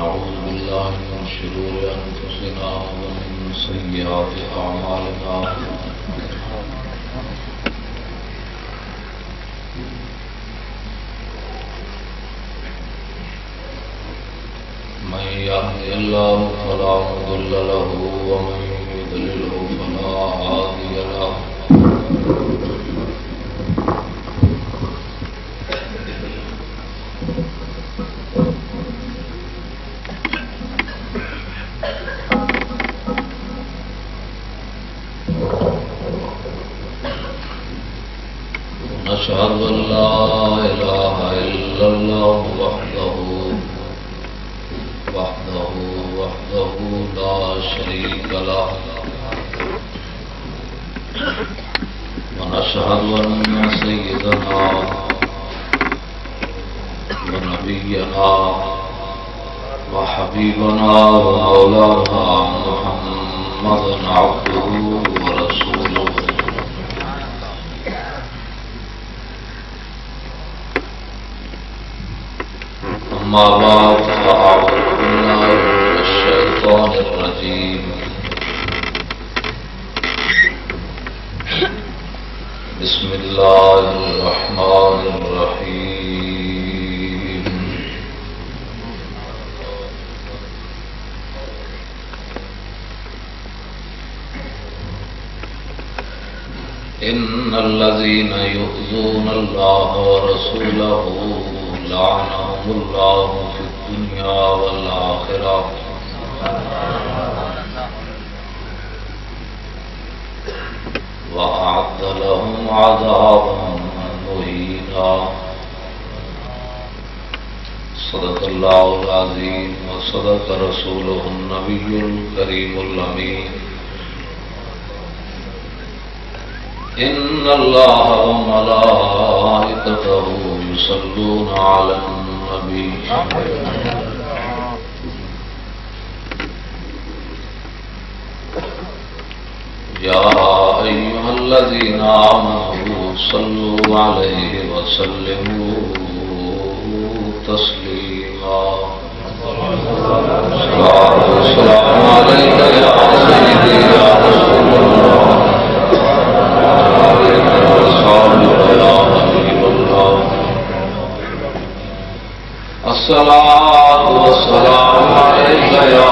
ونعوذ بالله من شرور أنفسنا ومن سيئات أعمالنا من يهد الله فلا مضل له ومن يضلله فلا هادي له نشهد أن لا إله إلا الله وحده لا شريك له ونشهد أن سيدنا ونبينا وحبيبنا ومولانا محمدا عبده ورسوله أما بعد فأعوذ بالله من الشيطان الرجيم بسم الله الرحمن الرحيم إن الذين يؤذون الله ورسوله لعنهم الله في الدنيا والآخرة وأعد لهم عذابا مهينا صدق الله العظيم وصدق رسوله النبي الكريم الأمين إن الله وملائكته يصلون على النبي يا أيها الذين آمنوا صلوا عليه وسلموا تسليما الصلاة والسلام عليك يا سيدي يا رسول الله الصلاة والسلام عليك يا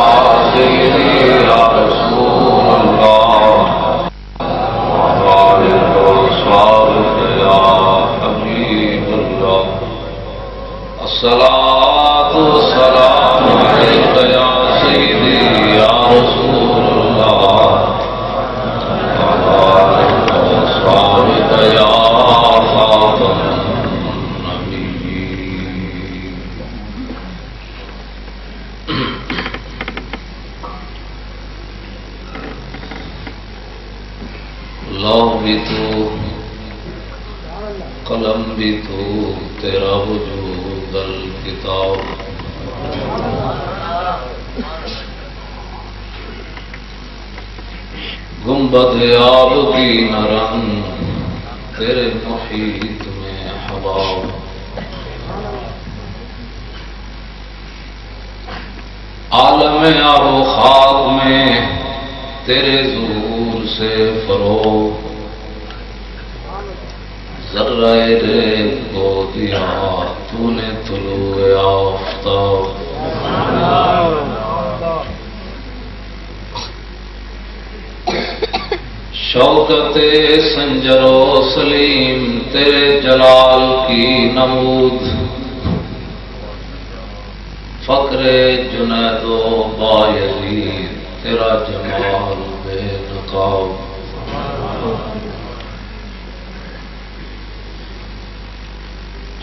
سيدي يا رسول الله وعليك وصحبك يا حبيب الله الصلاة والسلام عليك يا سيدي يا رسول الله وعليك وصحبك يا خاتم بھی تو قلم بھی تو تیرا وجود الکتاب گنبد آب کی نرم تیرے محیط میں ہوا عالم آب و خاک میں تیرے ظہور سے فروغ ذرہ ریت کو دیا تو نے طلوع آفتاب شوکت سنجر و سلیم تیرے جلال کی نمود فقر جنید و بایزید تیرا جمال بے نقاب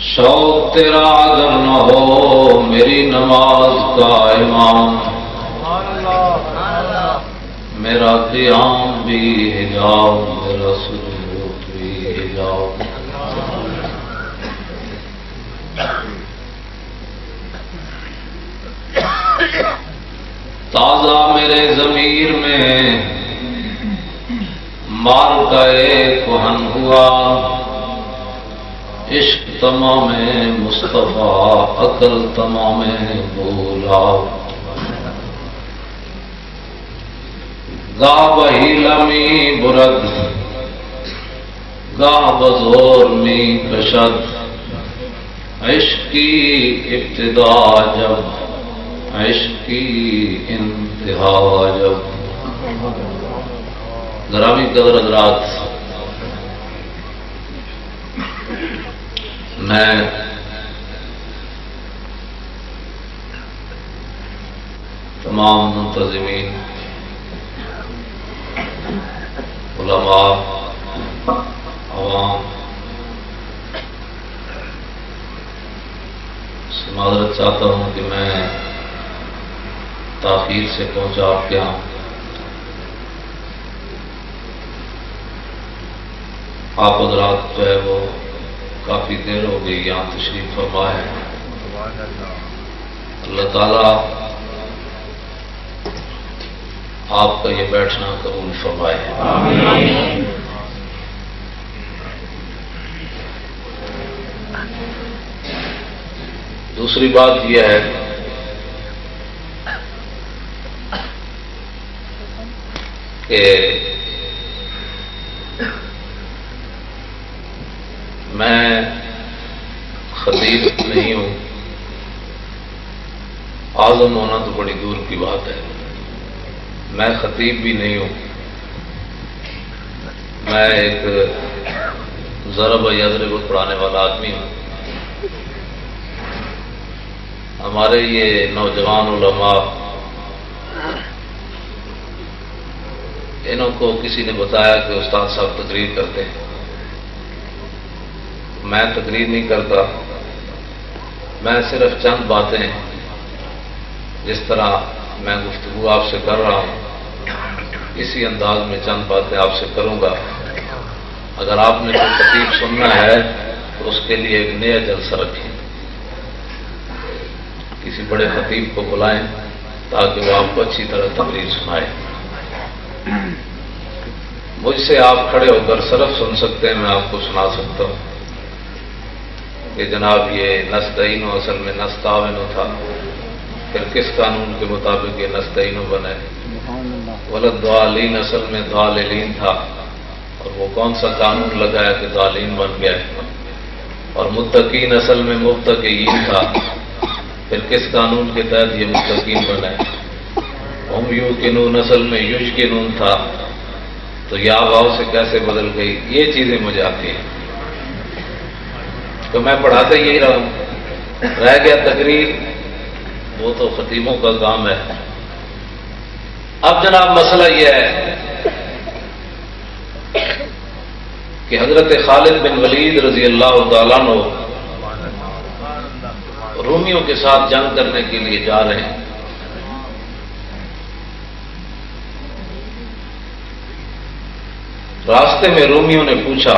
شوق تیرا اگر نہ ہو میری نماز کا امام میرا قیام بھی حجاب میرا سجود بھی حجاب تازہ میرے ضمیر میں مار کا ایک کہن ہوا عشق تمام مصطفیٰ عقل تمام بولا گاہ بہیلا می برد گاہ بزور می کشد عشق کی ابتدا جب عشق کی انتہا جب. گرامی قدر حضرات، میں تمام منتظمین، علماء، عوام سے معذرت چاہتا ہوں کہ میں تاخیر سے پہنچا آپ کے یہاں. آپ حضرات جو ہے وہ کافی دیر ہو گئی یہاں تشریف فرما ہے. اللہ تعالیٰ آپ کا یہ بیٹھنا قبول فرمائے. آمین. دوسری بات یہ ہے کہ میں خطیب نہیں ہوں، اعظم ہونا تو بڑی دور کی بات ہے. میں خطیب بھی نہیں ہوں، میں ایک ضرب یضرب پڑھانے والا آدمی ہوں. ہمارے یہ نوجوان علماء، انہوں کو کسی نے بتایا کہ استاد صاحب تقریر کرتے ہیں. میں تقریر نہیں کرتا، میں صرف چند باتیں جس طرح میں گفتگو آپ سے کر رہا ہوں اسی انداز میں چند باتیں آپ سے کروں گا. اگر آپ نے کوئی خطیب سننا ہے تو اس کے لیے ایک نیا جلسہ رکھیں، کسی بڑے خطیب کو بلائیں تاکہ وہ آپ کو اچھی طرح تقریر سنائے. مجھ سے آپ کھڑے ہو کر صرف سن سکتے ہیں، میں آپ کو سنا سکتا ہوں کہ جناب یہ نستعینو اصل میں نستعینو تھا، پھر کس قانون کے مطابق یہ نستعینو بنے. ولضالین اصل میں ضالین تھا، اور وہ کون سا قانون لگایا کہ ضالین بن گئے. اور متقین اصل میں مبتقین تھا، پھر کس قانون کے تحت یہ متقین بنے. ہم یوقنون اصل میں یشکنون تھا، تو یا واؤ سے کیسے بدل گئی. یہ چیزیں مجھے آتی ہیں تو میں پڑھاتے یہی رہا ہوں. رہ گیا تقریر، وہ تو خطیبوں کا کام ہے. اب جناب مسئلہ یہ ہے کہ حضرت خالد بن ولید رضی اللہ تعالیٰ عنہ رومیوں کے ساتھ جنگ کرنے کے لیے جا رہے ہیں. راستے میں رومیوں نے پوچھا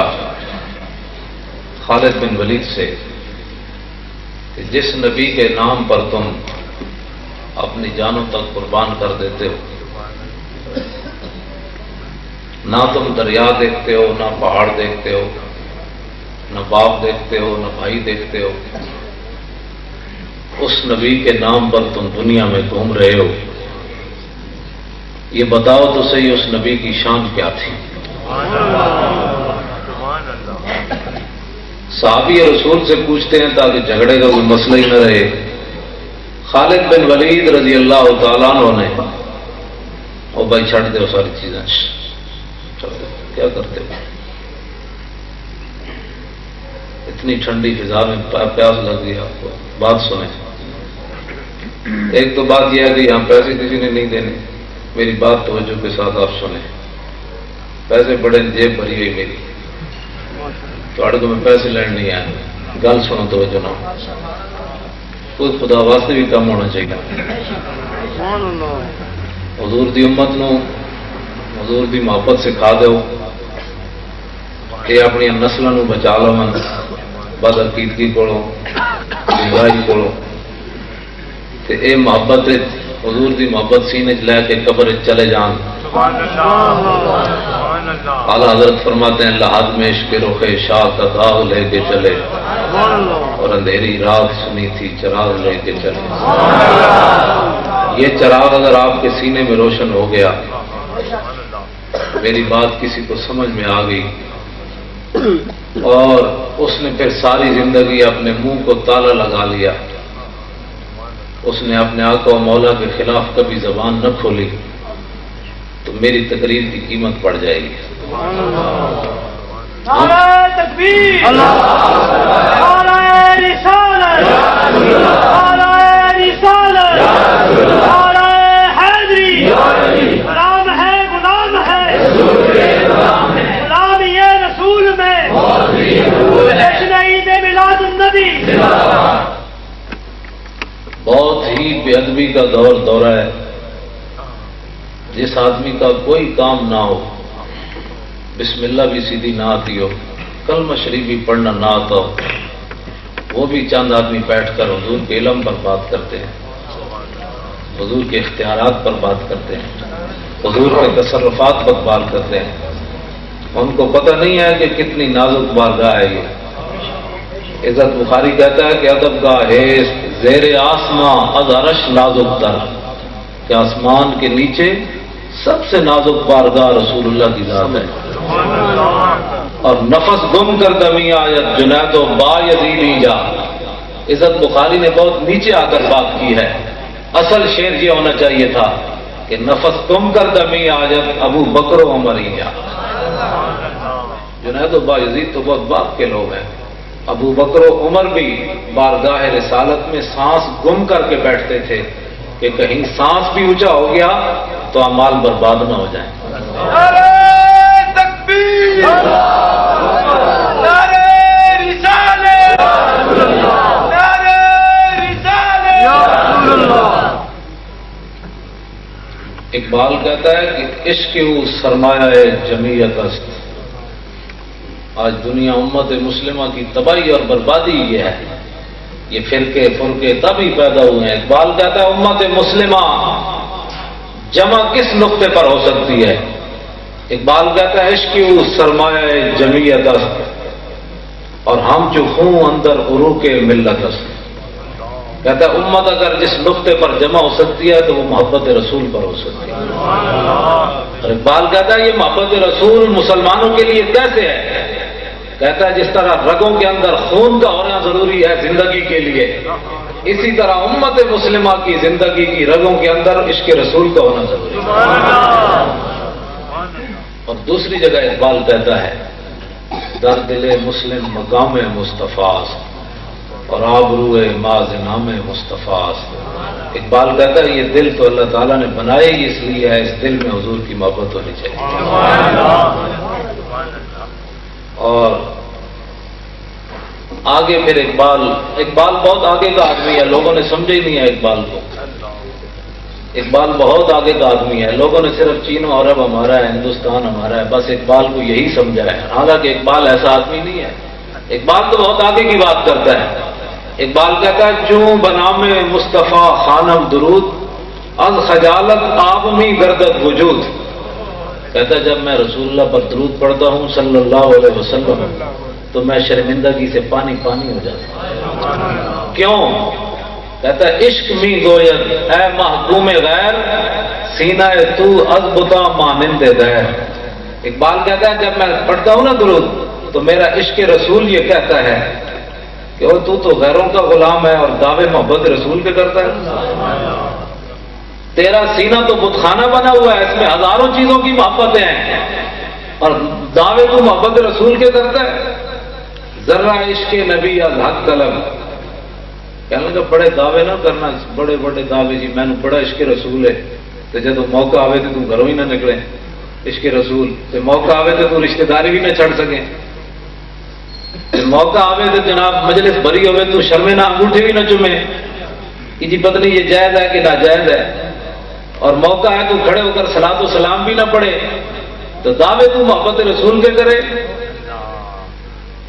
خالد بن ولید سے کہ جس نبی کے نام پر تم اپنی جانوں تک قربان کر دیتے ہو، نہ تم دریا دیکھتے ہو، نہ پہاڑ دیکھتے ہو، نہ باپ دیکھتے ہو، نہ بھائی دیکھتے ہو، اس نبی کے نام پر تم دنیا میں گھوم رہے ہو، یہ بتاؤ تو صحیح اس نبی کی شان کیا تھی. صحابی رسول سے پوچھتے ہیں تاکہ جھگڑے کا کوئی مسئلہ ہی نہ رہے. خالد بن ولید رضی اللہ تعالیٰ عنہ نے او بھائی چھڑ دے ساری چیزیں، کیا کرتے ہو، اتنی ٹھنڈی فضا میں پیاس لگ گئی آپ کو. بات سنیں. ایک تو بات یہ ہے کہ یہاں پیسے کسی نے نہیں دینے، میری بات توجہ کے ساتھ آپ سنیں. پیسے بڑے جیب بھری ہوئی میری، تو میں پیسے لین نہیں آیا. گل سنو توجہ نہ، خود خدا واسطے بھی کم ہونا چاہیے. حضور دی امت نو حضور دی محبت سکھا دو کہ اپنی نسلوں نو بچا لو بد عقیدگی کولوں، برائی کولوں. تے اے محبت حضور دی محبت سینے چ لے کے قبر چلے جان. اعلیٰ حضرت فرماتے ہیں لحاظ میں عشق رخ شاہ کا داغ لے کے چلے اور اندھیری رات سنی تھی چراغ لے کے چلے. یہ چراغ اگر آپ کے سینے میں روشن ہو گیا، میری بات کسی کو سمجھ میں آ گئی، اور اس نے پھر ساری زندگی اپنے منہ کو تالا لگا لیا، اس نے اپنے آقا و مولا کے خلاف کبھی زبان نہ کھولی، تو میری تقریر کی قیمت پڑ جائے گی. نعرہ تکبیر، نعرہ رسالت، نعرہ رسالت، نعرہ حیدری، غلام ہے غلام ہے، غلام یہ رسول میں، جشن عید میلاد النبی. بہت ہی بے ادبی کا دورہ ہے. جس آدمی کا کوئی کام نہ ہو، بسم اللہ بھی سیدھی نہ آتی ہو، کلمہ شریف بھی پڑھنا نہ آتا ہو، وہ بھی چند آدمی بیٹھ کر حضور کے علم پر بات کرتے ہیں، حضور کے اختیارات پر بات کرتے ہیں، حضور کے تصرفات پر بات کرتے ہیں. ان کو پتہ نہیں ہے کہ کتنی نازک بارگاہ ہے یہ. عزت بخاری کہتا ہے کہ ادب کا ہے زیر آسماں از عرش نازک تر، کہ آسمان کے نیچے سب سے نازک بارگاہ رسول اللہ کی ذات ہے. اور نفس گم کر دمی آیت جنید و با یزیدی جا. عزت بخاری نے بہت نیچے آ کر بات کی ہے. اصل شعر یہ ہونا چاہیے تھا کہ نفس گم کر دمی آیت ابو بکر و عمر ہی جا. جنید و با یزید تو بہت باپ کے لوگ ہیں. ابو بکر و عمر بھی بارگاہ رسالت میں سانس گم کر کے بیٹھتے تھے کہ کہیں سانس بھی اونچا ہو گیا تو اعمال برباد نہ ہو جائیں. نعرہ تکبیر، نعرہ رسالت، نعرہ رسالت. اقبال کہتا ہے کہ عشق او سرمایہ جمعیت است. آج دنیا امت مسلمہ کی تباہی اور بربادی یہ ہے. یہ فرقے تبھی پیدا ہوئے ہیں. اقبال کہتا ہے امت مسلمہ جمع کس نقطے پر ہو سکتی ہے؟ اقبال کہتا ہے عشق او سرمایہ جمعیت است اور ہم جو خوں اندر عروق ملت است. کہتا ہے امت اگر جس نقطے پر جمع ہو سکتی ہے تو وہ محبت رسول پر ہو سکتی ہے. اور اقبال کہتا ہے یہ محبت رسول مسلمانوں کے لیے کیسے ہے؟ کہتا ہے جس طرح رگوں کے اندر خون کا ہونا ضروری ہے زندگی کے لیے، اسی طرح امت مسلمہ کی زندگی کی رگوں کے اندر عشق رسول کا ہونا ضروری ہے. اور دوسری جگہ اقبال کہتا ہے در دل مسلم مقام مصطفیٰ اور آبرو ماز نام مصطفیٰ. اقبال کہتا ہے یہ دل تو اللہ تعالیٰ نے بنائے ہی اس لیے ہے، اس دل میں حضور کی محبت ہونی چاہیے. اور آگے پھر اقبال بہت آگے کا آدمی ہے، لوگوں نے سمجھا ہی نہیں ہے اقبال کو. اقبال بہت آگے کا آدمی ہے، لوگوں نے صرف چین و عرب ہمارا ہے، ہندوستان ہمارا ہے، بس اقبال کو یہی سمجھا ہے. حالانکہ اقبال ایسا آدمی نہیں ہے. اقبال تو بہت آگے کی بات کرتا ہے. اقبال کہتا ہے چوں بنام مصطفیٰ خانم درود از خجالت آب میں گردت وجود. کہتا ہے جب میں رسول اللہ پر درود پڑھتا ہوں صلی اللہ علیہ وسلم تو میں شرمندگی سے پانی پانی ہو جاتا ہوں. کیوں؟ کہتا ہے عشق می گوید اے محکوم غیر سینہ تو از بتا مانند غیر. اقبال کہتا ہے جب میں پڑھتا ہوں نا درود تو میرا عشق رسول یہ کہتا ہے کہ وہ تو غیروں کا غلام ہے اور دعوے محبت رسول کے کرتا ہے. تیرا سینہ تو بت خانہ بنا ہوا ہے، اس میں ہزاروں چیزوں کی محبتیں ہیں اور دعوے تو محبت رسول کے کرتا ہے. ذرا عشق نبی از حق طلب. کہنے لگا بڑے دعوے نہ کرنا، بڑے بڑے دعوے جی میں نے بڑا عشق رسول ہے تو جب موقع آوے تو تم گھروں ہی نہ نکلے. عشق رسول تو موقع آوے تو رشتہ داری بھی نہ چھڑ سکیں. موقع آوے تو جناب مجلس بری ہوئے تو شرمے نہ انگوٹھے بھی نہ چومے کہ جی پتہ نہیں یہ جائز ہے کہ ناجائز ہے. اور موقع ہے تو کھڑے ہو کر صلاۃ و سلام بھی نہ پڑھے تو دعوے تو محبت رسول کے کرے.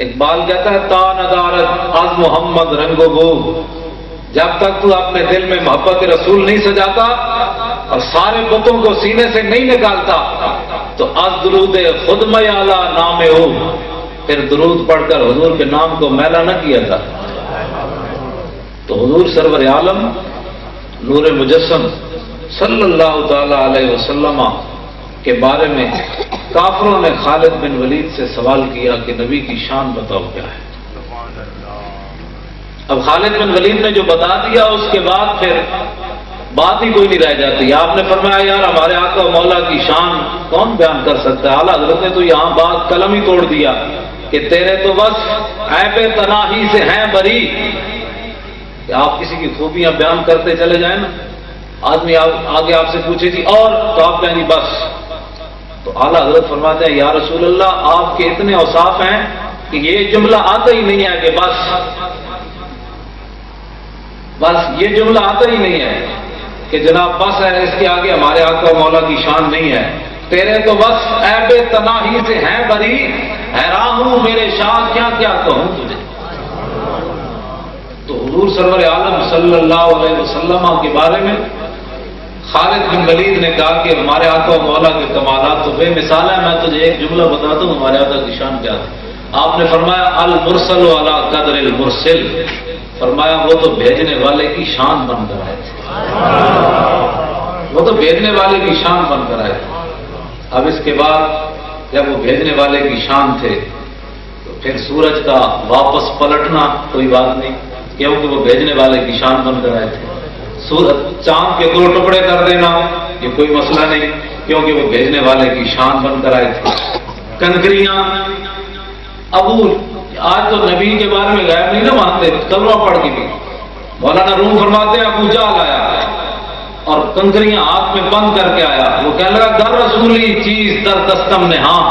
اقبال کہتا ہے تا ندارت از محمد رنگ و بو. جب تک تو اپنے دل میں محبت رسول نہیں سجاتا اور سارے بتوں کو سینے سے نہیں نکالتا تو از درود خود میالا نام ہو، پھر درود پڑھ کر حضور کے نام کو میلا نہ کیا تھا۔ تو حضور سرور عالم نور مجسم صلی اللہ تعالی علیہ وسلم کے بارے میں کافروں نے خالد بن ولید سے سوال کیا کہ نبی کی شان بتاؤ کیا ہے۔ اب خالد بن ولید نے جو بتا دیا اس کے بعد پھر بات ہی کوئی نہیں رہ جاتی۔ آپ نے فرمایا یار ہمارے آقا و مولا کی شان کون بیان کر سکتا ہے؟ اعلیٰ حضرت نے تو یہاں بات قلم ہی توڑ دیا کہ تیرے تو بس عیب تناہی سے ہیں بری، کہ آپ کسی کی خوبیاں بیان کرتے چلے جائیں نا، آدمی آگے آپ سے پوچھے گی اور تو آپ کہیں گی بس۔ تو اعلیٰ حضرت فرماتے ہیں یا رسول اللہ آپ کے اتنے اوصاف ہیں کہ یہ جملہ آتا ہی نہیں ہے کہ بس یہ جملہ آتا ہی نہیں ہے کہ جناب بس ہے، اس کے آگے ہمارے آقا و مولا کی شان نہیں ہے۔ تیرے تو بس عیب تناہی سے ہیں بری، حیران ہوں میرے شاہ کیا کیا کہوں تجھے۔ تو حضور سرور عالم صلی اللہ علیہ وسلم کے بارے میں خالد بن ولید نے کہا کہ ہمارے آقا و مولا کے کمالات تو بے مثال ہے، میں تجھے ایک جملہ بتاتا ہوں ہمارے آقا کی شان کیا تھی۔ آپ نے فرمایا المرسل علی قدر المرسل، فرمایا وہ تو بھیجنے والے کی شان بن کر آئے تھے، وہ تو بھیجنے والے کی شان بن کر آئے تھے۔ اب اس کے بعد جب وہ بھیجنے والے کی شان تھے تو پھر سورج کا واپس پلٹنا کوئی بات نہیں، کیونکہ وہ بھیجنے والے کی شان بن کر آئے تھے۔ چاند کے 2 ٹکڑے کر دینا یہ کوئی مسئلہ نہیں، کیونکہ وہ بھیجنے والے کی شان بن کر آئے تھے۔ کنکریاں آج تو نبی کے بارے میں غیب نہیں نہ مانتے، کلمہ پڑھ کے بھی مولانا روم فرماتے ہیں ابو جہل آیا اور کنکریاں ہاتھ میں بند کر کے آیا، وہ کہنے لگا در رسولی چیز در دستم نہاں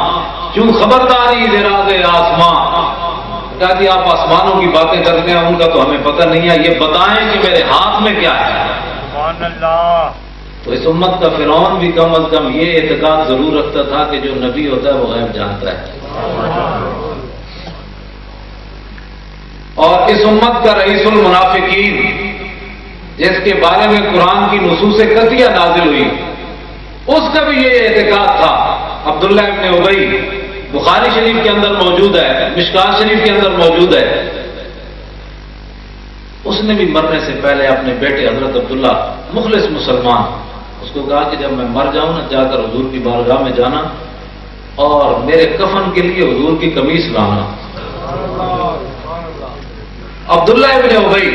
کیوں خبرداری دراز آسمان، کہا جی آپ آسمانوں کی باتیں کرتے ہیں ان کا تو ہمیں پتہ نہیں ہے، یہ بتائیں کہ میرے ہاتھ میں کیا ہے۔ سبحان اللہ۔ تو اس امت کا فرعون بھی کم از کم یہ اعتقاد ضرور رکھتا تھا کہ جو نبی ہوتا ہے وہ غیب جانتا ہے۔ اور اس امت کا رئیس المنافقین جس کے بارے میں قرآن کی نصوص قطعیہ نازل ہوئی اس کا بھی یہ اعتقاد تھا، عبداللہ ابن ابی، بخاری شریف کے اندر موجود ہے، مشکات شریف کے اندر موجود ہے۔ اس نے بھی مرنے سے پہلے اپنے بیٹے حضرت عبداللہ مخلص مسلمان اس کو کہا کہ جب میں مر جاؤں نا جا کر حضور کی بارگاہ میں جانا اور میرے کفن کے لیے حضور کی قمیص لانا۔ عبداللہ ابن ابی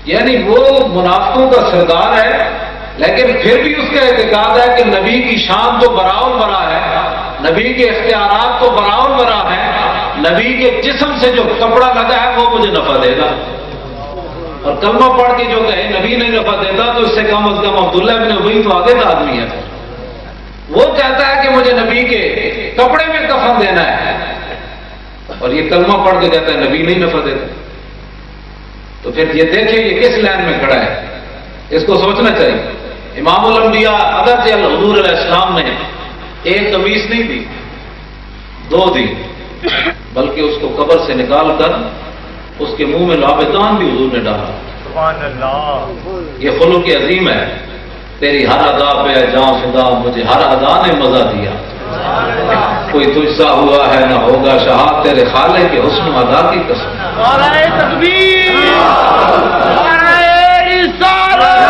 یعنی وہ منافقوں کا سردار ہے، لیکن پھر بھی اس کا اعتقاد ہے کہ نبی کی شان تو براؤل برا ہے، نبی کے اختیارات تو براؤل برا ہے، نبی کے جسم سے جو کپڑا لگا ہے وہ مجھے نفع دے گا، اور کلمہ پڑھ کے جو کہے نبی نہیں نفع دیتا تو اس سے کم از کم عبداللہ ابن ابی تو آگے کا آدمی ہے، وہ کہتا ہے کہ مجھے نبی کے کپڑے میں کفن دینا ہے، اور یہ کلمہ پڑھ کے کہتا ہے نبی نہیں نفع دیتا۔ تو پھر یہ دیکھیں یہ کس لائن میں کھڑا ہے، اس کو سوچنا چاہیے۔ امام الانبیاء اگرچہ حضور علیہ السلام نے ایک قمیص نہیں دی، 2 دی، بلکہ اس کو قبر سے نکال کر اس کے منہ میں لابدان بھی حضور نے ڈالا۔ سبحان اللہ۔ یہ خلق عظیم ہے، تیری ہر ادا پہ جاں فدا، مجھے ہر ادا نے مزہ دیا، کوئی تجھ سا ہوا ہے نہ ہوگا شہاد، تیرے خالق کے حسن ادا کی قسم۔ نعرہ تکبیر، نعرہ رسالت،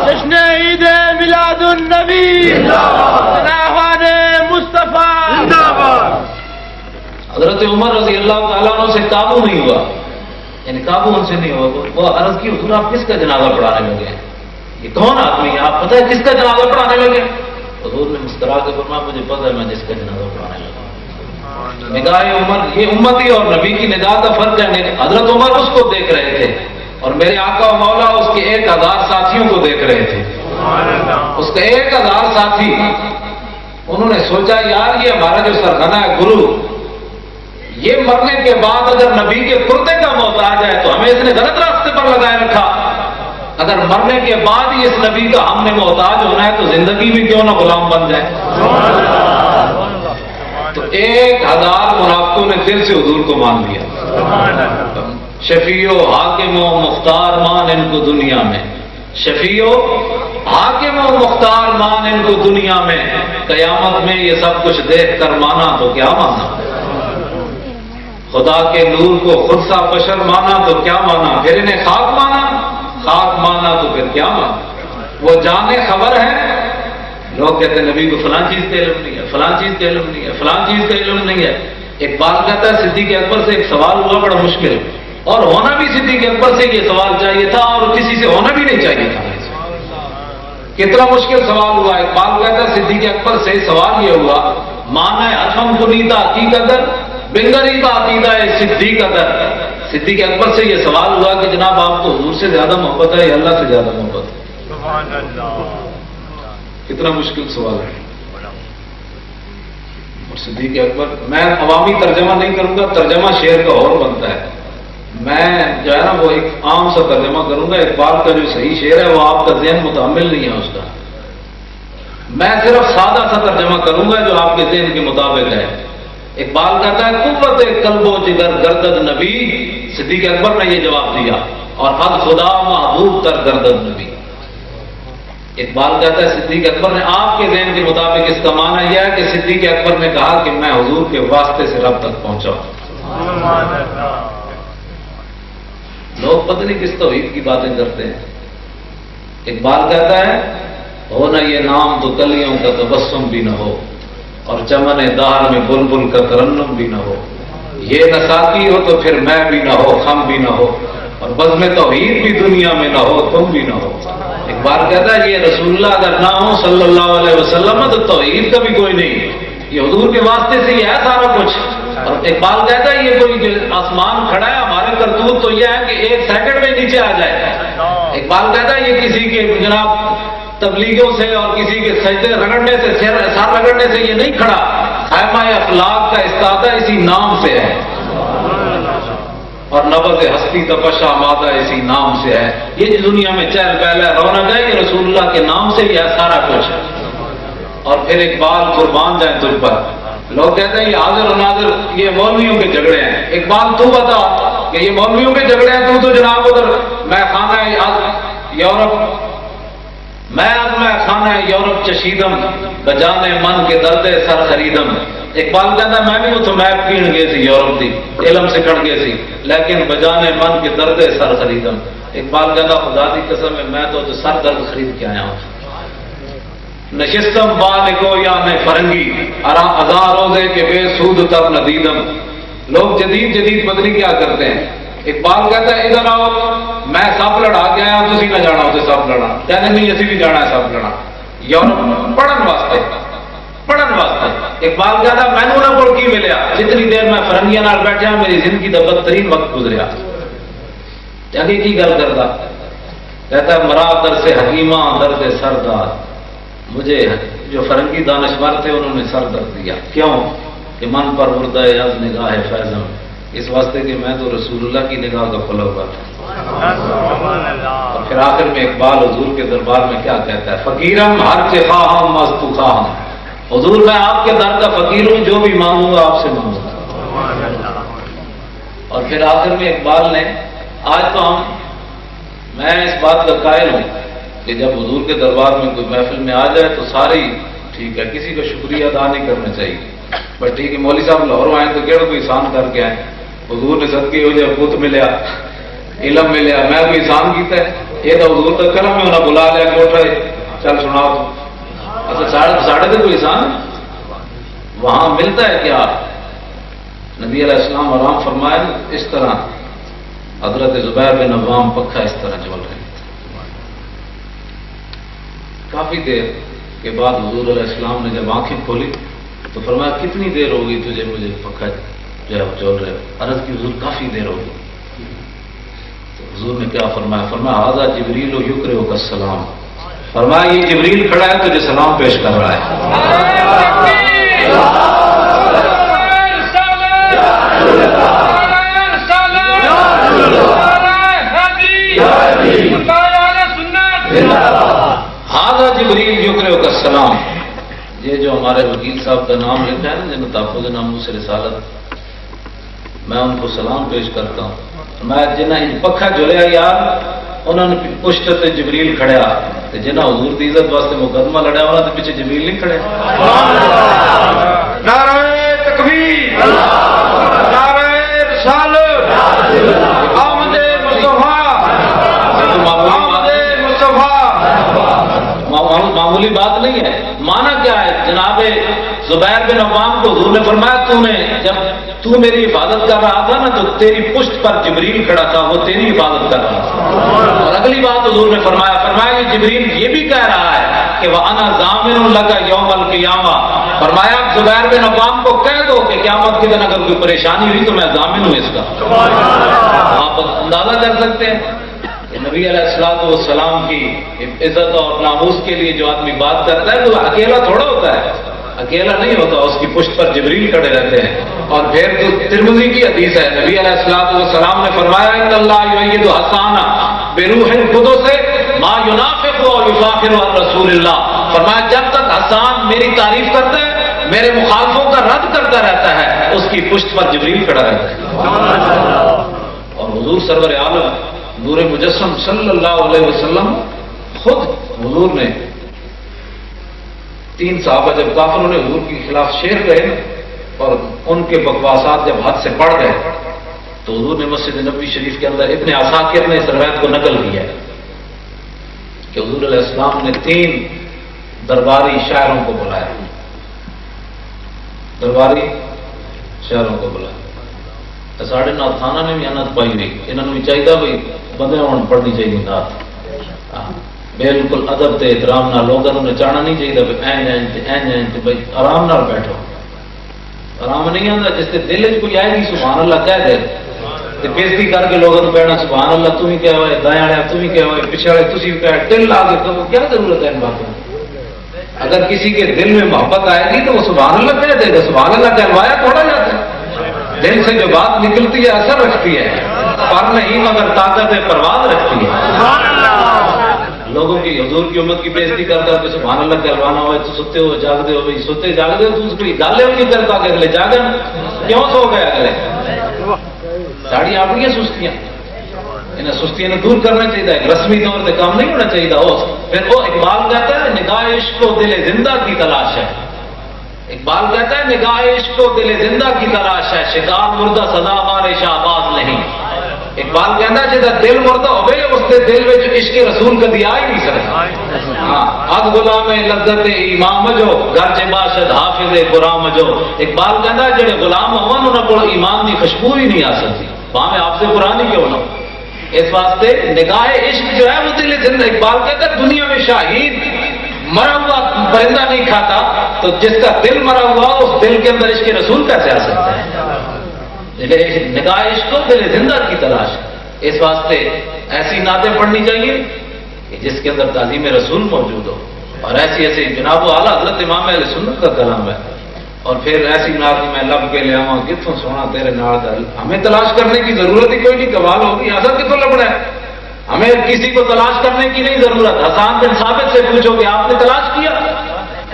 جشن عید میلاد النبی، جناحان مصطفیٰ۔ حضرت عمر رضی اللہ تعالیٰ عنہ سے قابو نہیں ہوا، یعنی قابو ان سے نہیں ہوا، وہ عرض کی حضور آپ کس کا جنازہ پڑھانے لگے ہیں، یہ کون آدمی ہے، آپ پتہ ہے کس کا جنازہ پڑھانے لگے؟ حضور نے مسکرا کے فرمایا مجھے پتہ ہے میں جس کا جنازہ پڑھانے لگا۔ نگاہ عمر، یہ امتی اور نبی کی نگاہ کا فرق ہے، حضرت عمر اس کو دیکھ رہے تھے اور میرے آقا و مولا اس کے 1000 ساتھیوں کو دیکھ رہے تھے، اس کے 1000 ساتھی، انہوں نے سوچا یار یہ ہمارا جو سرخانہ ہے گرو، یہ مرنے کے بعد اگر نبی کے کرتے کا محتاج ہے تو ہمیں اس نے غلط راستے پر لگائے رکھا، اگر مرنے کے بعد ہی اس نبی کا ہم نے محتاج ہونا ہے تو زندگی میں کیوں نہ غلام بن جائے۔ تو 1000 منافقوں نے دل سے حضور کو مان لیا، شفیع و حاکم و مختار مان ان کو دنیا میں، شفیع و حاکم و مختار مان ان کو دنیا میں، قیامت میں یہ سب کچھ دیکھ کر مانا تو کیا مانا؟ خدا کے نور کو خود سا بشر مانا تو کیا مانا؟ پھر انہیں خاک مانا، خاک مانا تو پھر کیا مانا؟ وہ جانے خبر ہے، لوگ کہتے ہیں نبی کو فلاں چیز کا علم نہیں ہے، فلاں چیز کا علم نہیں ہے، فلاں چیز کا علم نہیں ہے۔ ایک بات کہتا ہے صدیق اکبر سے ایک سوال ہوا بڑا مشکل، اور ہونا بھی صدیق اکبر سے یہ سوال چاہیے تھا اور کسی سے ہونا بھی نہیں چاہیے تھا۔ کتنا مشکل سوال ہوا۔ اقبال کہتا ہے صدیق اکبر سے سوال یہ ہوا، مانا اتم پنیتا کی قدر بنگری کا عقیدہ ہے صدیق قدر۔ صدیق اکبر سے یہ سوال ہوا کہ جناب آپ کو حضور سے زیادہ محبت ہے یا اللہ سے زیادہ محبت ہے؟ سبحان اللہ، کتنا مشکل سوال ہے۔ اور صدیق اکبر، میں عوامی ترجمہ نہیں کروں گا، ترجمہ شعر کا اور بنتا ہے، میں جو ہے نا وہ ایک عام سا ترجمہ کروں گا۔ اقبال کا جو صحیح شعر ہے وہ آپ کا ذہن متحمل نہیں ہے اس کا، میں صرف سادہ سا ترجمہ کروں گا جو آپ کے ذہن کے مطابق ہے۔ اقبال کہتا ہے قوت قلب و جگر گردد نبی، صدیق اکبر نے یہ جواب دیا، اور قد خدا محبوب تر گردد نبی۔ اقبال کہتا ہے صدیق اکبر نے آپ کے ذہن کے مطابق اس کا معنی یہ ہے کہ صدیق اکبر نے کہا کہ میں حضور کے واسطے سے رب تک پہنچا ہوں۔ سبحان اللہ۔ لوگ پتہ نہیں کس توحید کی باتیں کرتے ہیں۔ اقبال کہتا ہے ہو نہ یہ نام تو کلیوں کا تبسم بھی نہ ہو، اور چمن دار میں بلبل کا ترنم بھی نہ ہو، یہ نہ ساقی ہو تو پھر میں بھی نہ ہو، خم بھی نہ ہو، اور بزم توحید بھی دنیا میں نہ ہو، تم بھی نہ ہو۔ اقبال کہتا ہے یہ رسول اللہ اگر نہ ہو صلی اللہ علیہ وسلم تو توحید کا بھی کوئی نہیں، یہ حضور کے واسطے سے یہ ہے سارا کچھ۔ اور اقبال کہتا ہے یہ کوئی جو آسمان کھڑا ہے ہمارے کرتوت تو یہ ہے کہ ایک سیکنڈ میں نیچے آ جائے۔ اقبال کہتا ہے یہ کسی کے جناب تبلیغوں سے اور کسی کے سجدے رگڑنے سے، سر رگڑنے سے یہ نہیں کھڑا، خیمہ اخلاق کا استادہ اسی نام سے ہے، اور نبض ہستی تپشا مادہ اسی نام سے ہے۔ یہ جو دنیا میں چہل پہل ہے، رونق ہے، یہ رسول اللہ کے نام سے ہی ہے سارا کچھ۔ اور پھر اقبال قربان جائیں تجھ پر، لوگ کہتے ہیں یہ حاضر و ناظر یہ مولویوں کے جھگڑے ہیں۔ اقبال تو بتا کہ یہ مولویوں کے جھگڑے ہیں، تو جناب ادھر میں خانہ یورپ میں خانہ یورپ چشیدم بجانے من کے درد سر خریدم۔ اقبال کہتا ہے میں بھی اتوں میپ پین گئے سی یورپ کی، علم سکھڑ گئے سی، لیکن بجانے من کے درد سر خریدم۔ اقبال کہتا خدا دی قسم ہے میں تو سر درد خرید کے آیا ہوں۔ نشستم بالکو یا میں فرنگی ارا ہزار روزے کے بے سود تر ندیدم۔ لوگ جدید بدلی کیا کرتے ہیں۔ اقبال کہتا ہے ادھر آؤ میں سب لڑا کے آیا، تھی نہ جانا ہوتے سب لڑا، کہتے نہیں اسی بھی جانا ہے سب لڑا یورپ پڑھن واسطے۔ اقبال کہتا ہے مینو نہ مڑ کی ملیا، جتنی دیر میں فرنگیاں نال بیٹھا میری زندگی کا بدترین وقت گزریا۔ آگے کی گل کرتا کہتا ہے مرا در سے حکیمہ درد سردار، مجھے جو فرنگی دانشور تھے انہوں نے سر درد دیا، کیوں کہ من پر مردہ یز نگاہ فیضم، اس واسطے کہ میں تو رسول اللہ کی نگاہ کا کھلا ہوا تھا۔ اور پھر آخر میں اقبال حضور کے دربار میں کیا کہتا ہے، فقیرم ہر کے خواہم مستو خواہم، حضور میں آپ کے در کا فقیر ہوں، جو بھی مانگوں گا آپ سے مانگوں گا۔ اور پھر آخر میں اقبال نے آج تو میں اس بات کا قائل ہوں کہ جب حضور کے دربار میں کوئی محفل میں آ جائے تو سارے ٹھیک ہے، کسی کا شکریہ ادا نہیں کرنا چاہیے، بس ٹھیک ہے مولوی صاحب لاہور آئے تو کہڑا کوئی احسان کر کے آئے، حضور نے صدقے ہو جائے پوت ملیا، علم ملیا، میں کوئی احسان کیتا ہے، یہ تو حضور تک کرم میں انہیں بلا لیا کوٹھا چل سنا تو اچھا ساڑھے تو کوئی احسان وہاں ملتا ہے کیا؟ نبی علیہ السلام آرام فرمایا اس طرح حضرت زبیر بن عوام پکھا اس طرح چل رہے ہیں۔ کافی دیر کے بعد حضور علیہ السلام نے جب آنکھیں کھولی تو فرمایا کتنی دیر ہوگی تجھے مجھے پکھا جو ہے چل رہے، عرض کی حضور کافی دیر ہوگی۔ تو حضور نے کیا فرمایا؟ فرمایا ھذا جبریل یقرئک السلام، فرمایا یہ جبریل کھڑا ہے تجھے سلام پیش کر رہا ہے۔ ھذا جبریل یقرئک السلام، یہ جو ہمارے وکیل صاحب کا نام لکھا ہے نا جن تحفظ ناموس رسالت، میں ان کو سلام پیش کرتا ہوں۔ میں جنہیں پکھا جلیا یار انہوں نے پشت تے جبریل کھڑیا تے جنہاں حضور دی عزت واسطے مقدمہ لڑیا انہاں دے پیچھے جبریل نہیں کھڑے. نعرہ تکبیر، نعرہ رسالت، آمد مصطفیٰ، آمد مصطفیٰ. معمولی بات نہیں ہے. معنی کیا ہے؟ جناب زبیر بن عوام کو حضور نے فرمایا تو نے جب تو میری حفاظت کر رہا تھا نا تو تیری پشت پر جبریل کھڑا تھا، وہ تیری حفاظت کر رہا تھا. اور اگلی بات حضور نے فرمایا کہ جبریل یہ بھی کہہ رہا ہے کہ وَأَنَا ضَامِنٌ لَكَ يَوْمَ الْقِيَامَةِ. فرمایا زبیر بن عوام کو کہہ دو کہ قیامت کے دن اگر کوئی پریشانی ہوئی تو میں ضامن ہوں اس کا. آپ اندازہ کر سکتے ہیں کہ نبی علیہ الصلوۃ والسلام کی عزت اور ناموس کے لیے جو آدمی بات کرتا ہے تو اکیلا تھوڑا ہوتا ہے، اکیلا نہیں ہوتا، اس کی پشت پر جبریل کھڑے رہتے ہیں. اور پھر تو ترمذی کی حدیث ہے، نبی علیہ الصلوۃ والسلام نے فرمایا ان اللہ یؤید حسان بروح القدس ما ينافق ويفاخر عن رسول اللہ. فرمایا جب تک حسان میری تعریف کرتا ہے، میرے مخالفوں کا رد کرتا رہتا ہے، اس کی پشت پر جبریل کھڑا رہتا ہے. اور حضور سرور عالم نور مجسم صلی اللہ علیہ وسلم خود حضور نے 3 صحابہ جب کافروں نے حضور کے خلاف شعر کہے اور ان کے بکواسات جب حد سے بڑھ گئے تو حضور نے مسجد نبوی شریف کے اندر ابن عساکر نے اس روایت کو نقل کیا ہے کہ حضور علیہ السلام نے 3 درباری شاعروں کو بلایا. درباری شاعروں کو بلایا. ساڑھے نات خانہ نے بھی انت پائی ہوئی، انہوں نے بھی چاہیے بھائی بندے ہوں پڑھنی چاہیے نات بالکل ادب تے احترام نہ لوگوں نے چاہنا نہیں چاہیے بھائی آرام نال بیٹھو. آرام نہیں آتا جس سے دل چ کوئی آئے گی سبحان اللہ کہہ دے بےزتی کر کے لوگوں کو کہنا سبحان اللہ تم ہی کیا ہوئے، دائیں والے تم ہی کیا ہوئے، پیچھے والے تھی کیا دل لا کے تو کیا ضرورت ہے ان باتوں کی. اگر کسی کے دل میں محبت آئے گی تو وہ سبحان اللہ کہہ دے گا. سبحان اللہ کہلوایا تھوڑا جاتا ہے. دل سے جو بات نکلتی ہے اثر رکھتی ہے، پر نہیں مگر طاقت پرواز رکھتی ہے. لوگوں کی حضور کی امت کی بےزتی کرتا ہے سبحان اللہ کہلوانا ہو تو ستے ہو جاگتے ہو، بھائی ستے جاگتے ہو تو اس کی گالیں نہیں کرتا کہ اگلے جاگن کیوں سو گئے اگلے. ساڑی اپنی سستیاں انہیں سستیاں نے دور کرنا چاہیے. رسمی طور سے کام نہیں ہونا چاہیے. پھر وہ اقبال کہتا ہے نگاہ عشق و دل زندہ کی تلاش ہے. اقبال کہتا ہے نگاہ عشق و دل زندہ کی تلاش ہے، شکار مردہ سدا مارے شہباز نہیں. اقبال کہتا ہے جہاں دل مردہ ہوئے اس کے دل میں عشق رسول کدی آ ہی نہیں سکتا. ہاں اد غلام لذت امام جو گھر چ باشد حافظ غلام جو. اقبال کہتا ہے جڑے غلام ہون انہاں کول ایمان دی خوشبو ہی نہیں آ سکتی بھاویں آپ سے قرآن کیوں نہ. اس واسطے نگاہ عشق جو ہے وہ دل زندہ. اقبال کہتا ہے دنیا میں شاہین مرا ہوا پرندہ نہیں کھاتا تو جس کا دل مرا ہوا اس دل کے اندر عشق رسول کیسے آ سکتا ہے. نگاہ عشق کو دل زندہ کی تلاش. اس واسطے ایسی نعتیں پڑھنی چاہیے کہ جس کے اندر تعظیم رسول موجود ہو، اور ایسی ایسی جناب و اعلیٰ حضرت امام اہل سنت کا کلام ہے. اور پھر ایسی نعت میں لب کے لے آواں کتوں سونا تیرے نال دل. ہمیں تلاش کرنے کی ضرورت ہی کوئی نہیں. کمال ہوگی ایسا کتوں لبڑا ہے. ہمیں کسی کو تلاش کرنے کی نہیں ضرورت. حسان بن ثابت سے پوچھو کہ آپ نے تلاش کیا.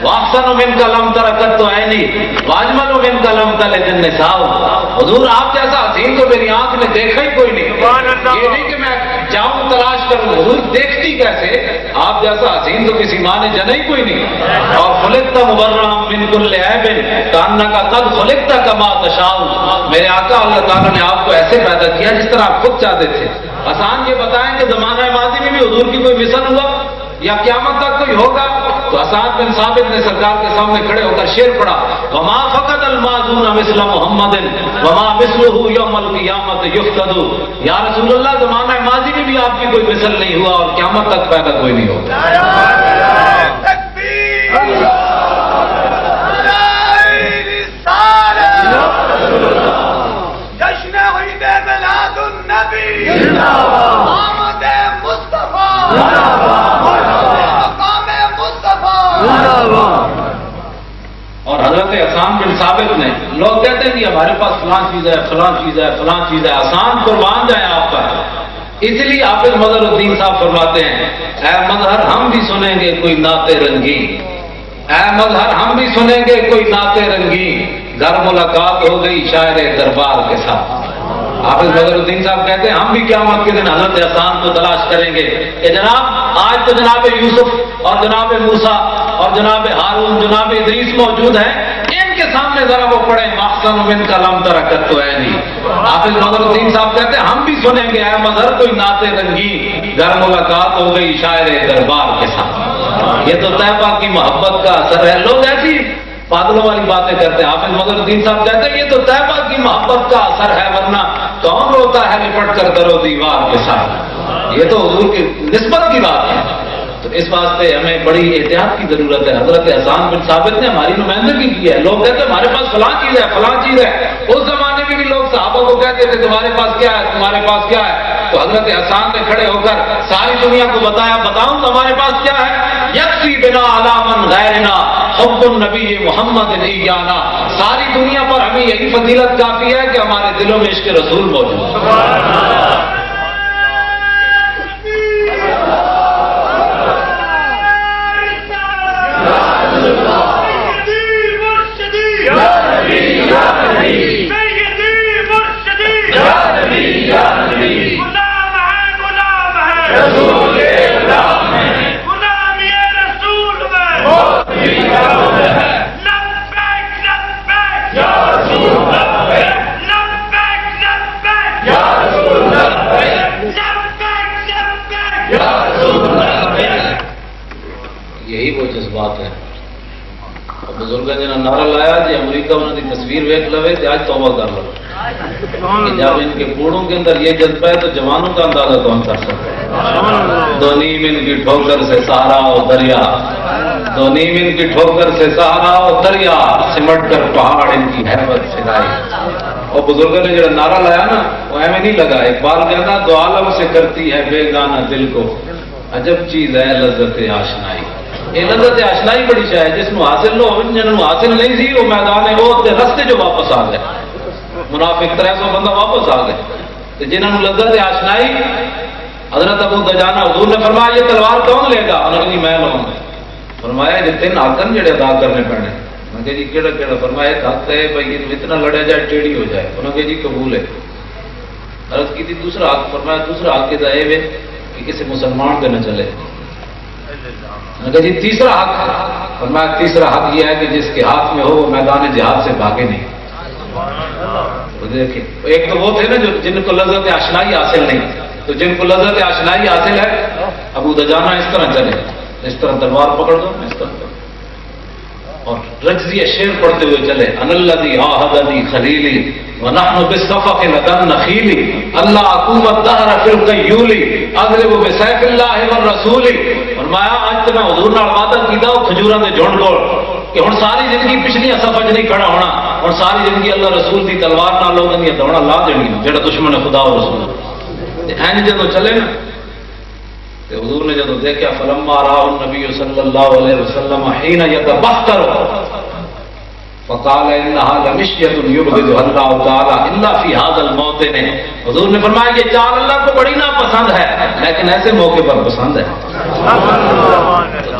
واقسن من کا لم ترکت تو ہے نہیں واجمل من کا لم تلد النساء. حضور آپ جیسا حسین تو میری آنکھ نے دیکھا ہی کوئی نہیں. یہ نہیں کہ میں جاؤں تلاش کروں. حضور دیکھتی کیسے؟ آپ جیسا حسین تو کسی ماں نے جنا ہی کوئی نہیں. اور خلقت مبررا من کل عیب کانک قد خلقت کما تشاء. میرے آقا اللہ تعالیٰ نے آپ کو ایسے پیدا کیا جس طرح آپ خود چاہتے تھے. حسان یہ بتائیں کہ زمانہ ماضی میں بھی حضور کی کوئی مثل ہوا یا قیامت تک کوئی ہوگا؟ تو حسان بن ثابت نے سرکار کے سامنے کھڑے ہو کر شعر پڑھا وما فقد الماضون مثل محمد وما مثله یوم القیامت یفتد. یا رسول اللہ زمانہ ماضی میں بھی آپ کی کوئی مثل نہیں ہوا اور قیامت تک پیدا کوئی نہیں ہوگا. جشن عید میلاد النبی آمد مصطفیٰ مقام مصطفیٰ. اور حضرت حسان بن ثابت نے لوگ کہتے ہیں کہ ہمارے پاس فلاں چیز ہے فلاں چیز ہے فلاں چیز ہے. حسان قربان جائے آپ کا. اس لیے حافظ مظہر الدین صاحب فرماتے ہیں اے مظہر ہم بھی سنیں گے کوئی نعت رنگی. اے مظہر ہم بھی سنیں گے کوئی نعت رنگی. گھر ملاقات ہو گئی شاعر دربار کے ساتھ. حافظ بدر الدین صاحب کہتے ہیں ہم بھی قیامت کے دن حضرت حسان کو تلاش کریں گے کہ جناب آج تو جناب یوسف اور جناب موسیٰ اور جناب ہارون جناب ادریس موجود ہیں، ان کے سامنے ذرا وہ پڑھیں محسن من کلام ترکت تو ہے نہیں۔ حافظ بدر الدین صاحب کہتے ہیں ہم بھی سنیں گے اے مظہر کوئی نعت رنگی، گھر ملاقات ہو گئی شاعر دربار کے ساتھ۔ یہ تو طیبہ کی محبت کا اثر ہے۔ لوگ ایسی پاگلوں والی باتیں کرتے ہیں۔ حافظ بدر الدین صاحب کہتے ہیں یہ تو طیبہ کی محبت کا اثر ہے، ورنہ کون روتا ہے لپٹ کر در و دیوار کے ساتھ۔ یہ تو حضور کی نسبت کی بات ہے، تو اس واسطے ہمیں بڑی احتیاط کی ضرورت ہے۔ حضرت حسان بن ثابت نے ہماری نمائندگی کی ہے۔ لوگ کہتے ہیں ہمارے پاس فلاں چیز ہے فلاں چیز ہے، اس زمانے میں بھی لوگ صحابہ کو کہتے تھے تمہارے پاس کیا ہے تمہارے پاس کیا ہے، تو حضرت حسان نے کھڑے ہو کر ساری دنیا کو بتایا بتاؤں تمہارے پاس کیا ہے، یکفی بنا علی من غیرنا حب النبی محمد ایانا، ساری دنیا پر ہمیں یہی فضیلت کافی ہے کہ ہمارے دلوں میں عشق رسول موجود ہے۔ یہی وہ جذبات ہے۔ بزرگ نے نعرہ لایا جی امریکہ انہوں کی تصویر ویک لوے تو آج توبہ کر لو، جب ان کے کوڑوں کے اندر یہ جذبہ ہے تو جوانوں کا اندازہ کون کر سکتا ہے۔ دو نیم ان کی ٹھوکر سے سہارا ہو دریا، دو نیم ان کی ٹھوکر سے سہارا ہو دریا، سمٹ کر پہاڑ ان کی ہیبت سکھائی۔ اور بزرگوں نے جو نعرہ لایا نا وہ ایویں نہیں لگا، اقبال کہنا دو عالم سے کرتی ہے بے گانا دل کو، عجب چیز ہے لذت آشنائی۔ یہ لذت آشنائی بڑی شے ہے، جس کو حاصل ہو جنہوں حاصل نہیں سی وہ میدان وہ رستے جو واپس آ گئے، منافق 300 بندہ واپس آ گئے، جنہوں لذت آشنائی۔ حضرت ابو دجانہ حضور نے فرمایا یہ تلوار کون لے گا؟ انہوں نے کہا میں لوں گا۔ فرمایا یہ 3 حقن جڑے ادا کرنے پڑنے۔ میں کہ جی کیڑا کیڑا؟ فرمایا ایک حق ہے بھائی اتنا لڑیا جائے ٹیڑھی ہو جائے۔ انہوں نے کہا جی قبول ہے۔ عرض کی تھی دوسرا حق؟ فرمایا دوسرا حق یہ ہے کہ کسی مسلمان پہ نہ چلے۔ میں کہا جی تیسرا حق؟ فرمایا تیسرا حق یہ ہے کہ جس کے ہاتھ میں ہو وہ میدان جہاد سے بھاگے نہیں۔ دیکھیں ایک تو وہ تھے نا جو جن کو لذت آشنائی حاصل نہیں، تو جن کو لذت آشنائی حاصل ہے ابو دجانہ اس طرح چلے، اس طرح تلوار پکڑ دو اس طرح اور رجزی شعر پڑھتے ہوئے چلے، ان الذی عاہدنی خلیلی ونحن بالصفق لدن نخیلی اللہ حکومت دہر فی القیولی اضرب بسیف اللہ والرسول۔ فرمایا آج تو میں حضور نال وعدہ کیتا وہ کھجوراں دے جھنڈ کول کہ ہن ساری زندگی پچھلی صفحہ نہیں کھڑا ہونا، ہن ساری زندگی اللہ رسول دی تلوار نال لوگاں دی دوڑا لا دینی جڑا دشمن ہے خدا اور رسول۔ این جدوں چلے نا تو حضور نے جدوں دیکھا فلما راہ النبی صلی اللہ علیہ وسلم حین یتبختر فقال انها لمشیۃ یبغضها اللہ تعالی الا فی هذا الموطن۔ حضور نے فرمایا یہ چال اللہ کو بڑی ناپسند ہے لیکن ایسے موقع پر پسند ہے۔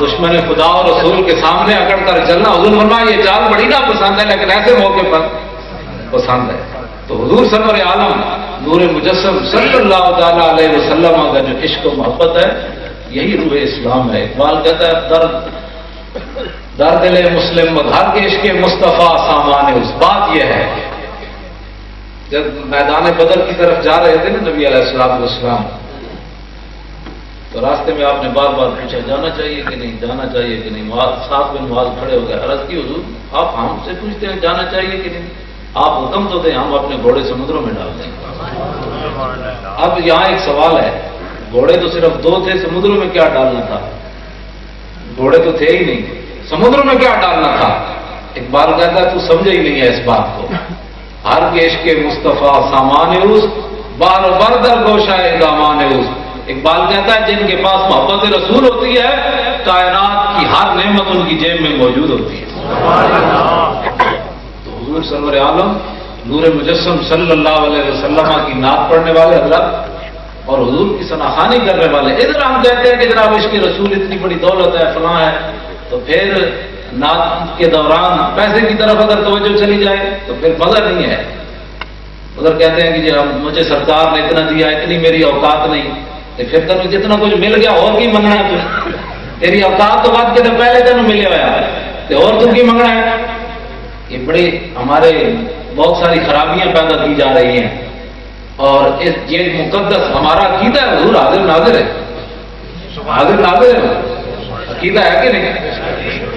دشمن خدا اور رسول کے سامنے اکڑ کر چلنا، حضور نے فرمایا یہ چال بڑی ناپسند ہے لیکن ایسے موقع پر پسند ہے۔ تو حضور سرور عالم نور مجسم صلی اللہ تعالی علیہ وسلم کا جو عشق و محبت ہے یہی روح اسلام ہے۔ اقبال کہتا ہے در دل مسلم مظہر کے عشق مصطفیٰ سامان اس بات یہ ہے۔ جب میدان بدر کی طرف جا رہے تھے نا نبی علیہ السلام والسلام، تو راستے میں آپ نے بار بار پوچھا جانا چاہیے کہ نہیں جانا چاہیے کہ نہیں۔ ساتھ میں معاذ کھڑے ہو گئے، عرض کی حضور آپ ہم سے پوچھتے ہیں جانا چاہیے کہ نہیں، آپ حکم تو دیں ہم اپنے گھوڑے سمندروں میں ڈال دیں۔ اب یہاں ایک سوال ہے، گھوڑے تو صرف 2 تھے، سمندروں میں کیا ڈالنا تھا؟ گھوڑے تو تھے ہی نہیں، سمندروں میں کیا ڈالنا تھا؟ اقبال کہتا ہے تو سمجھے ہی نہیں ہے اس بات کو۔ ہر کیش کے مصطفیٰ سامان اس بار بر در گوشہ دامان اس۔ اقبال کہتا ہے جن کے پاس محبت رسول ہوتی ہے کائنات کی ہر نعمت ان کی جیب میں موجود ہوتی ہے۔ تو حضور سرور عالم نور مجسم صلی اللہ علیہ وسلم کی نعت پڑھنے والے حضرات اور حضور کی ثناخوانی کرنے والے، ادھر ہم کہتے ہیں کہ جناب عشق رسول اتنی بڑی دولت ہے فلاں ہے، تو پھر نعت کے دوران پیسے کی طرف اگر توجہ چلی جائے تو پھر مزہ نہیں ہے۔ ادھر کہتے ہیں کہ جی مجھے سرکار نے اتنا دیا، اتنی میری اوقات نہیں، تو پھر تینوں جتنا کچھ مل گیا اور کی منگنا ہے؟ تیری اوقات تو بات کے تو پہلے تینوں ملے ہوا ہے، تو اور تم کی منگنا ہے؟ یہ بڑے ہمارے بہت ساری خرابیاں پیدا کی جا رہی ہیں، اور یہ مقدس ہمارا عقیدہ ہے، حضور حاضر ناظر ہے، حاضر ناظر ہے، عقیدہ ہے کہ نہیں؟